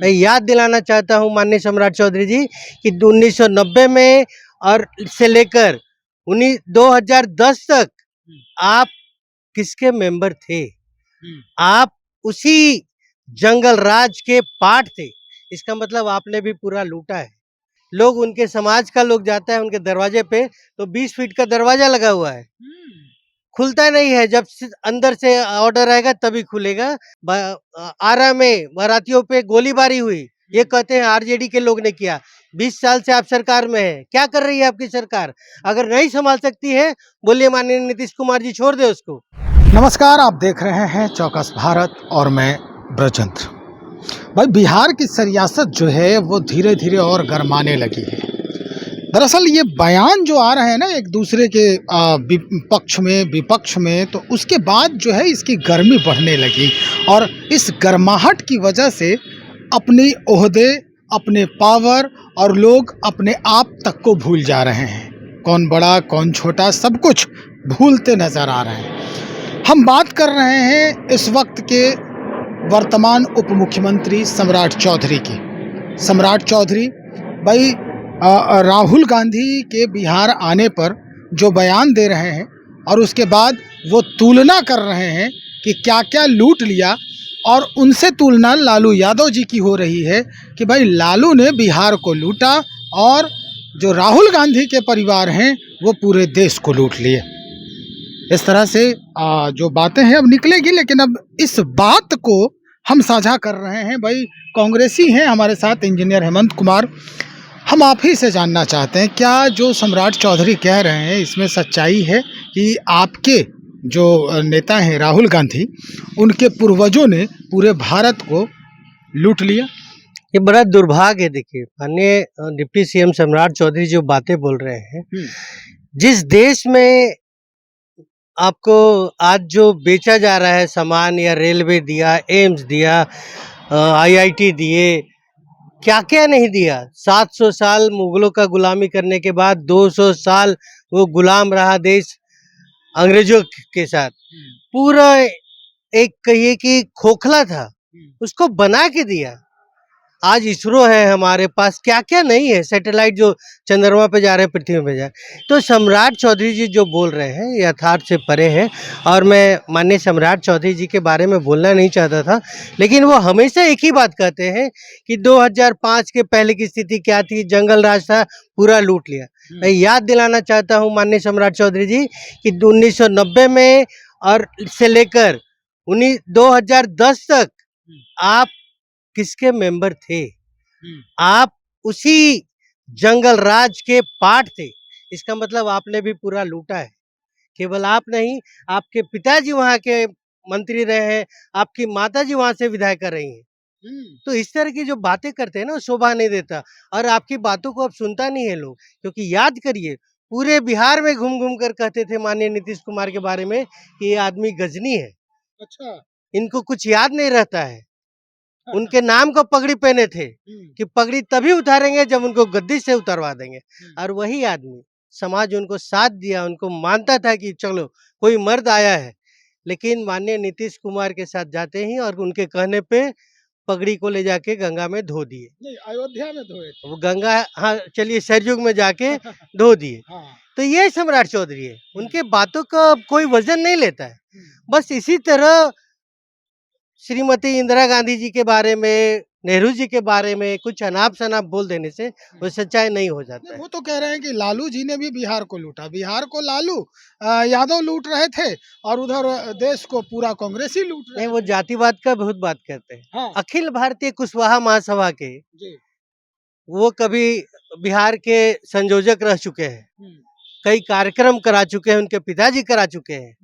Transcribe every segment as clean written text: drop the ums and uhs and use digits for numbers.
मैं याद दिलाना चाहता हूं माननीय सम्राट चौधरी जी कि 1990 में और से लेकर 2010 तक आप किसके मेंबर थे? आप उसी जंगल राज के पार्ट थे। इसका मतलब आपने भी पूरा लूटा है। लोग उनके समाज का लोग जाता है उनके दरवाजे पे तो 20 फीट का दरवाजा लगा हुआ है, खुलता नहीं है। जब अंदर से ऑर्डर आएगा तभी खुलेगा। आरा में बारातियों पे गोलीबारी हुई, ये कहते हैं आरजेडी के लोग ने किया। 20 साल से आप सरकार में है, क्या कर रही है आपकी सरकार? अगर नहीं संभाल सकती है, बोलिए माननीय नीतीश कुमार जी, छोड़ दे उसको। नमस्कार, आप देख रहे हैं चौकस भारत और मैं ब्रजेंद्र। भाई, बिहार की सियासत जो है वो धीरे धीरे और गरमाने लगी है। दरअसल ये बयान जो आ रहे हैं ना एक दूसरे के पक्ष में विपक्ष में, तो उसके बाद जो है इसकी गर्मी बढ़ने लगी और इस गर्माहट की वजह से अपनी ओहदे, अपने पावर और लोग अपने आप तक को भूल जा रहे हैं। कौन बड़ा कौन छोटा सब कुछ भूलते नजर आ रहे हैं। हम बात कर रहे हैं इस वक्त के वर्तमान उप मुख्यमंत्री सम्राट चौधरी की। सम्राट चौधरी भाई राहुल गांधी के बिहार आने पर जो बयान दे रहे हैं और उसके बाद वो तुलना कर रहे हैं कि क्या क्या लूट लिया, और उनसे तुलना लालू यादव जी की हो रही है कि भाई लालू ने बिहार को लूटा और जो राहुल गांधी के परिवार हैं वो पूरे देश को लूट लिए। इस तरह से जो बातें हैं अब निकलेगी, लेकिन अब इस बात को हम साझा कर रहे हैं। भाई कांग्रेसी हैं हमारे साथ इंजीनियर हेमंत कुमार। हम आप ही से जानना चाहते हैं, क्या जो सम्राट चौधरी कह रहे हैं इसमें सच्चाई है कि आपके जो नेता हैं राहुल गांधी, उनके पूर्वजों ने पूरे भारत को लूट लिया? ये बड़ा दुर्भाग्य है। देखिए माननीय डिप्टी सीएम सम्राट चौधरी जो बातें बोल रहे हैं, जिस देश में आपको आज जो बेचा जा रहा है सामान, या रेलवे दिया, एम्स दिया, आईआईटी दिए, क्या क्या नहीं दिया। 700 साल मुगलों का गुलामी करने के बाद 200 साल वो गुलाम रहा देश अंग्रेजों के साथ। पूरा एक कहिए कि खोखला था, उसको बना के दिया। आज इसरो है हमारे पास, क्या क्या नहीं है। सैटेलाइट जो चंद्रमा पे जा रहे हैं, पृथ्वी पे जा रहे हैं। तो सम्राट चौधरी जी जो बोल रहे हैं यथार्थ से परे है। और मैं माननीय सम्राट चौधरी जी के बारे में बोलना नहीं चाहता था, लेकिन वो हमेशा एक ही बात कहते हैं कि 2005 के पहले की स्थिति क्या थी, जंगल राज था, पूरा लूट लिया। मैं याद दिलाना चाहता हूँ माननीय सम्राट चौधरी जी कि 1990 में और से लेकर 2010 तक आप किसके मेंबर थे? आप उसी जंगल राज के पार्ट थे। इसका मतलब आपने भी पूरा लूटा है। केवल आप नहीं, आपके पिताजी वहां के मंत्री रहे हैं, आपकी माताजी वहां से विधायिका रही हैं। तो इस तरह की जो बातें करते हैं ना, शोभा नहीं देता। और आपकी बातों को अब सुनता नहीं है लोग, क्योंकि याद करिए पूरे बिहार में घूम घूम कर कहते थे माननीय नीतीश कुमार के बारे में कि ये आदमी गजनी है। अच्छा, इनको कुछ याद नहीं रहता है। उनके नाम को पगड़ी पहने थे कि पगड़ी तभी उतारेंगे जब उनको गद्दी से उतरवा देंगे। और वही आदमी, समाज उनको साथ दिया, उनको मानता था कि चलो कोई मर्द आया है। लेकिन माननीय नीतीश कुमार के साथ जाते ही और उनके कहने पे पगड़ी को ले जाके गंगा में धो दिए। नहीं, अयोध्या में धोए थे। वो गंगा, हाँ चलिए सरयुग में जाके धो दिए। हाँ। तो ये सम्राट चौधरी है, उनके बातों का कोई वजन नहीं लेता है। बस इसी तरह श्रीमती इंदिरा गांधी जी के बारे में, नेहरू जी के बारे में कुछ अनाप शनाप बोल देने से वो सच्चाई नहीं हो जाता है। वो तो कह रहे हैं कि लालू जी ने भी बिहार को लूटा, बिहार को लालू यादव लूट रहे थे और उधर देश को पूरा कांग्रेस ही लूट रहे नहीं, वो जातिवाद का बहुत बात करते हैं। हाँ। अखिल भारतीय कुशवाहा महासभा के जी। वो कभी बिहार के संयोजक रह चुके हैं, कई कार्यक्रम करा चुके हैं, उनके पिताजी करा चुके हैं।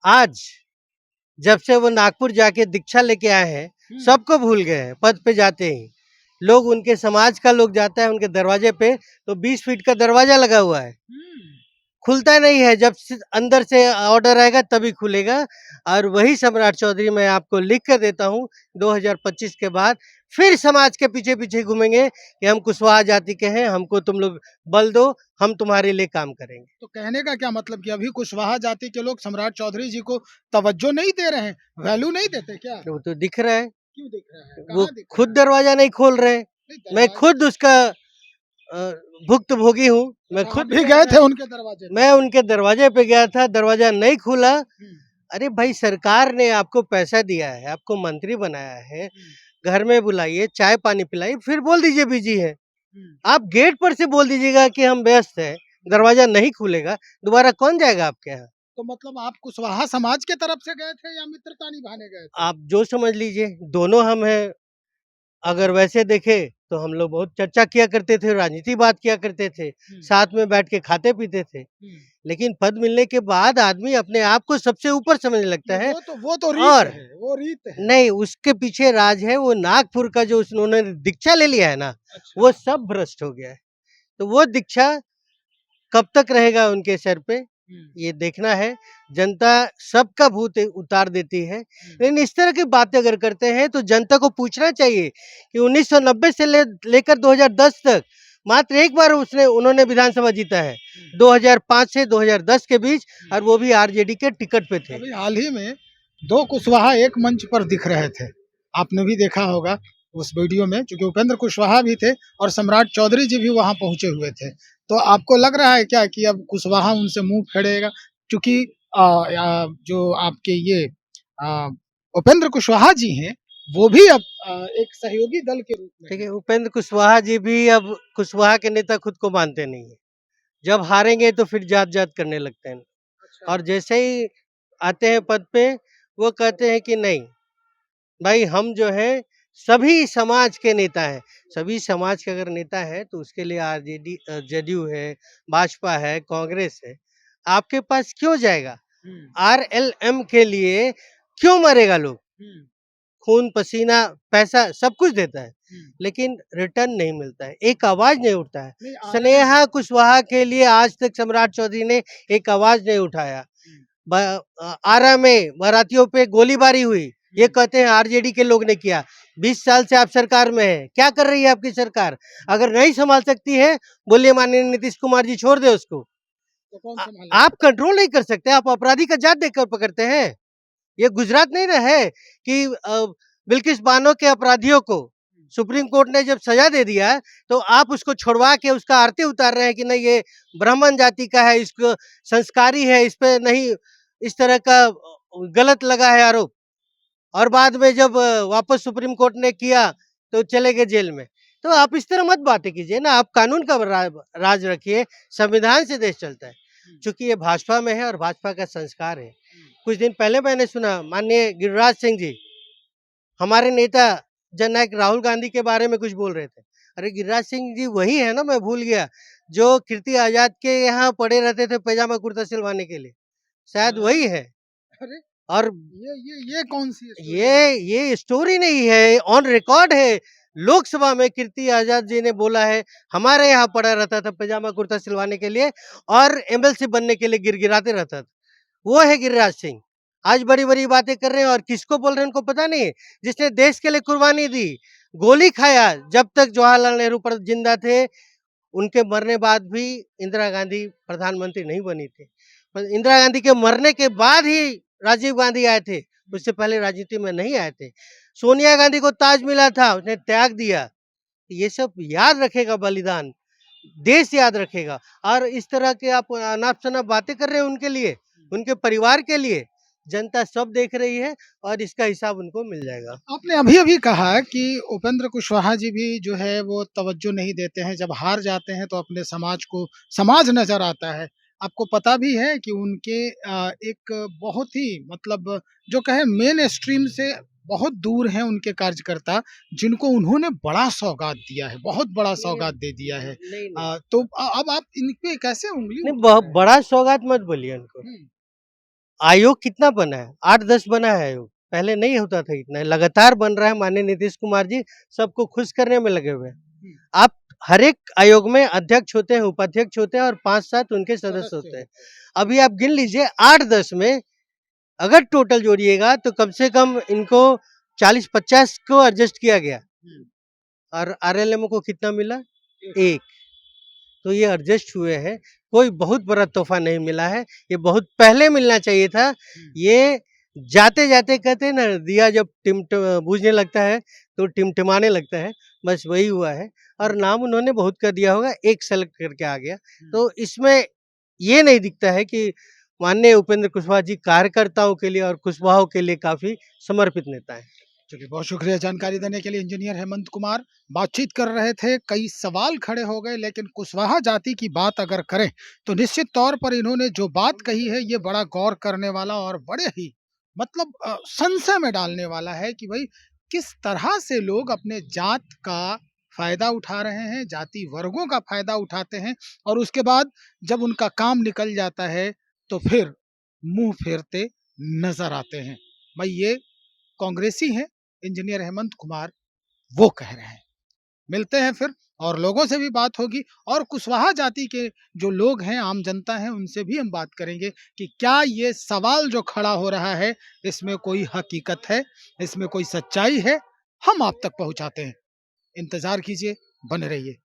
आज जब से वो नागपुर जाके दीक्षा लेके आए हैं, सबको भूल गए हैं। पद पे जाते ही लोग उनके समाज का लोग जाता है उनके दरवाजे पे तो 20 फीट का दरवाजा लगा हुआ है, खुलता नहीं है। जब अंदर से ऑर्डर आएगा तभी खुलेगा। और वही सम्राट चौधरी मैं आपको लिख कर देता हूँ, 2025 के बाद फिर समाज के पीछे पीछे घूमेंगे कि हम कुशवाहा जाति के हैं, हमको तुम लोग बल दो, हम तुम्हारे लिए काम करेंगे। तो कहने का क्या मतलब कि अभी कुशवाहा जाति के लोग सम्राट चौधरी जी को तवज्जो नहीं दे रहे हैं, वैल्यू नहीं देते क्या? वो तो दिख रहा है क्यों दिख रहा है? वो कहाँ दिख खुद रहा है? दरवाजा नहीं खोल रहे। नहीं, मैं दरवाजा खुद उसका भुक्तभोगी हूँ। मैं अच्छा, आप खुद भी गया गए थे था, उनके दरवाजे पे? मैं उनके दरवाजे पे गया था, दरवाजा नहीं खुला। हुँ, अरे भाई, सरकार ने आपको पैसा दिया है, आपको मंत्री बनाया है, हुँ, घर में बुलाइए, चाय पानी पिलाइए, फिर बोल दीजिए बिजी है। हुँ, आप गेट पर से बोल दीजिएगा कि हम व्यस्त हैं, हुँ। दरवाजा नहीं खुलेगा, दोबारा कौन जाएगा आपके यहाँ? तो मतलब आप कुशवाहा समाज के तरफ से गए थे या मित्रता निभाने गए थे? आप जो समझ लीजिए, दोनों हम हैं। अगर वैसे देखें तो हम लोग बहुत चर्चा किया करते थे, राजनीति बात किया करते थे, हुँ, साथ में बैठ के खाते पीते थे। हुँ। लेकिन पद मिलने के बाद आदमी अपने आप को सबसे ऊपर समझने लगता नहीं, है। वो तो रीत और है, वो रीत है। नहीं, उसके पीछे राज है, वो नागपुर का जो उन्होंने दीक्षा ले लिया है ना, अच्छा। वो सब भ्रष्ट हो गया है। तो वो दीक्षा कब तक रहेगा उनके सर पे, हुँ, ये देखना है। जनता सबका भूत उतार देती है। हुँ। लेकिन इस तरह की बातें अगर करते हैं तो जनता को पूछना चाहिए कि 1990 से लेकर 2010 तक मात्र एक बार उन्होंने विधानसभा जीता है, 2005 से 2010 के बीच, और वो भी आरजेडी के टिकट पे थे। अभी हाल ही में 2 कुशवाहा एक मंच पर दिख रहे थे। आपने भी देखा होगा उस वीडियो में, चूँकि उपेंद्र कुशवाहा भी थे और सम्राट चौधरी जी भी वहाँ पहुँचे हुए थे। तो आपको लग रहा है क्या कि अब कुशवाहा उनसे मुँह फेरेगा? चूँकि जो आपके ये अ, उपेंद्र कुशवाहा जी हैं, वो भी अब एक सहयोगी दल के रूप में हैं। देखिए, उपेंद्र कुशवाहा जी भी अब कुशवाहा के नेता खुद को मानते नहीं है। जब हारेंगे तो फिर जात-जात करने लगते हैं। अच्छा। और जैसे ही आते हैं पद पे, वो कहते हैं कि नहीं, भाई हम जो है सभी समाज के नेता हैं। सभी समाज के अगर नेता हैं तो उसके लिए आरजेडी जदयू है, भाजपा है, कांग्रेस है। आपके पास क्यों जाएगा? हुँ, आरएलएम के लिए क्यों मरेगा लोग? हुँ, खून, पसीना, पैसा सब कुछ देता है, हुँ। लेकिन रिटर्न नहीं मिलता है, एक आवाज़ नहीं उठता है। नहीं, आरएलएम स्नेहा कुशवाहा के लिए आज तक सम्राट चौधरी ने एक आवाज़ नहीं उठाया। हुँ, आरा में बारातियों पे गोलीबारी हुई, ये हुँ। कहते हैं आरजेडी के लोग ने किया। 20 साल से आप सरकार में हैं, क्या कर रही है आपकी सरकार? अगर नहीं संभाल सकती है, बोलिए माननीय नीतीश कुमार जी छोड़ दें उसको। तो कौन आ सँभालेगा? आप कंट्रोल नहीं कर सकते, आप अपराधी का जात देखकर पकड़ते हैं। ये गुजरात नहीं ना है कि बिल्किस बानो के अपराधियों को सुप्रीम कोर्ट ने जब सजा दे दिया, तो आप उसको छुड़वा के उसका आरती उतार रहे हैं कि नहीं, ये ब्राह्मण जाति का है, इसको संस्कारी है, इस पे नहीं इस तरह का गलत लगा है आरोप। और बाद में जब वापस सुप्रीम कोर्ट ने किया तो चले गए जेल में। तो आप इस तरह मत बातें कीजिए ना, आप कानून का राज रखिए, संविधान से देश चलता है। हुँ, चूँकि ये भाजपा में है और भाजपा का संस्कार है। हुँ। कुछ दिन पहले मैंने सुना माननीय गिरिराज सिंह जी, हमारे नेता जननायक राहुल गांधी के बारे में कुछ बोल रहे थे। अरे गिरिराज सिंह जी वही है ना, मैं भूल गया, जो कीर्ति आज़ाद के यहाँ पड़े रहते थे पैजामा कुर्ता सिलवाने के लिए, शायद हाँ, वही है। अरे! और ये कौन-सी स्टोरी है? ये स्टोरी नहीं है, ऑन रिकॉर्ड है। लोकसभा में कीर्ति आज़ाद जी ने बोला है, हमारे यहाँ पड़ा रहता था पैजामा कुर्ता सिलवाने के लिए और एमएलसी बनने के लिए गिड़गिड़ाते रहता था। वो है गिरिराज सिंह। आज बड़ी-बड़ी बातें कर रहे हैं और किसको बोल रहे हैं उनको पता नहीं है, जिसने देश के लिए कुर्बानी दी, गोली खाया जब तक जवाहरलाल नेहरू पर जिंदा थे, उनके मरने बाद भी इंदिरा गांधी प्रधानमंत्री नहीं बनी थी। पर इंदिरा गांधी के मरने के बाद ही राजीव गांधी आए थे, उससे पहले राजनीति में नहीं आए थे। सोनिया गांधी को ताज मिला था, उसने त्याग दिया। ये सब याद रखेगा बलिदान, देश याद रखेगा। और इस तरह के आप अनाप-शनाप बातें कर रहे हैं उनके लिए, उनके परिवार के लिए, जनता सब देख रही है और इसका हिसाब उनको मिल जाएगा। आपने अभी-अभी कहा कि उपेंद्र कुशवाहा जी भी जो है वो तवज्जो नहीं देते हैं, जब हार जाते हैं तो अपने समाज को समाज नज़र आता है। आपको पता भी है कि उनके एक बहुत ही मतलब जो कहें मेन स्ट्रीम से बहुत दूर हैं उनके कार्यकर्ता, जिनको उन्होंने बड़ा सौगात दिया है, बहुत बड़ा नहीं, सौगात दे दिया है। नहीं, नहीं। तो अब आप इन पे कैसे उँगली नहीं, उठा रहे हैं? बड़ा सौगात मत बोलिए उनको। हुँ, आयोग कितना बना है? 8-10 बना है आयोग। पहले नहीं होता था इतना, लगातार बन रहा है। माननीय नीतीश कुमार जी सबको खुश करने में लगे हुए हैं। हुँ, आप हर एक आयोग में अध्यक्ष होते हैं, उपाध्यक्ष होते हैं और 5-7 उनके सदस्य सदस्य होते हैं। होते हैं। अभी आप गिन लीजिए 8-10 में अगर टोटल जोड़िएगा तो कम से कम इनको 40-50 को एडजस्ट किया गया हुँ, और आरएलएम को कितना मिला? एक 1। तो ये एडजस्ट हुए हैं, कोई बहुत बड़ा तोहफ़ा नहीं मिला है, ये बहुत पहले मिलना चाहिए था। हुँ, ये जाते-जाते कहते हैं ना, दिया जब बुझने लगता है तो टिमटिमाने लगता है, बस वही हुआ है। और नाम उन्होंने बहुत कर दिया होगा, एक सेलेक्ट करके आ गया। तो इसमें ये नहीं दिखता है कि माननीय उपेंद्र कुशवाहा जी कार्यकर्ताओं के लिए और कुशवाहों के लिए काफ़ी समर्पित नेता हैं। चलिए, बहुत शुक्रिया जानकारी देने के लिए इंजीनियर हेमंत कुमार। बातचीत कर रहे थे, कई सवाल खड़े हो गए, लेकिन कुशवाहा जाति की बात अगर करें तो निश्चित तौर पर इन्होंने जो बात कही है ये बड़ा गौर करने वाला और बड़े ही मतलब संशय में डालने वाला है कि भाई किस तरह से लोग अपने जात का फायदा उठा रहे हैं, जाति वर्गों का फायदा उठाते हैं और उसके बाद जब उनका काम निकल जाता है तो फिर मुंह फेरते नजर आते हैं। भाई ये कांग्रेसी हैं इंजीनियर हेमंत कुमार, वो कह रहे हैं। मिलते हैं फिर और लोगों से भी बात होगी और कुशवाहा जाति के जो लोग हैं, आम जनता है, उनसे भी हम बात करेंगे कि क्या ये सवाल जो खड़ा हो रहा है इसमें कोई हकीकत है, इसमें कोई सच्चाई है, हम आप तक पहुंचाते हैं। इंतजार कीजिए, बने रहिए।